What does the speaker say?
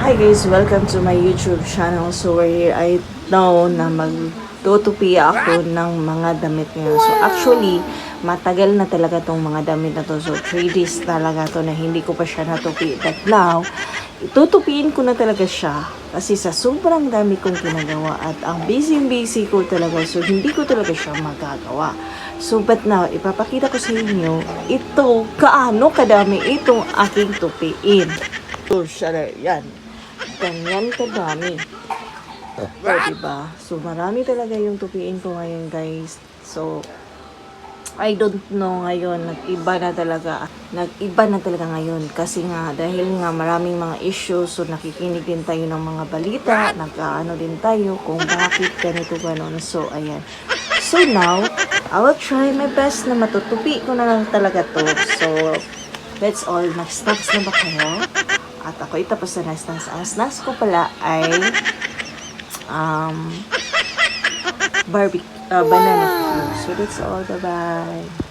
Hi guys, welcome to my YouTube channel. So here I know na magtutupi ako ng mga damit ngayon. So actually, matagal na talaga tong mga damit na to. So 3 days talaga to na hindi ko pa siya natupi. But now, itutupiin ko na talaga siya. Kasi sa sobrang dami kong ginagawa at ang busy ko talaga. So hindi ko talaga siya magagawa. So but now, ipapakita ko sa inyo ito, kaano kadami itong aking tupiin. So siya yan. Ganyan kadami. O, diba? So, marami talaga yung tupiin ko ngayon, guys. So, I don't know ngayon. Nag-iba na talaga ngayon. Kasi nga, dahil nga maraming mga issues, so nakikinig din tayo ng mga balita. Nag-ano din tayo kung bakit ganito ganon. So, ayan. So, now, I will try my best na matutupi ko na lang talaga to. So, that's all. Nag-snacks na ba kayo? At ako'y tapos na snacks. Ang snacks ko pala ay banana flour. So that's all. Bye-bye.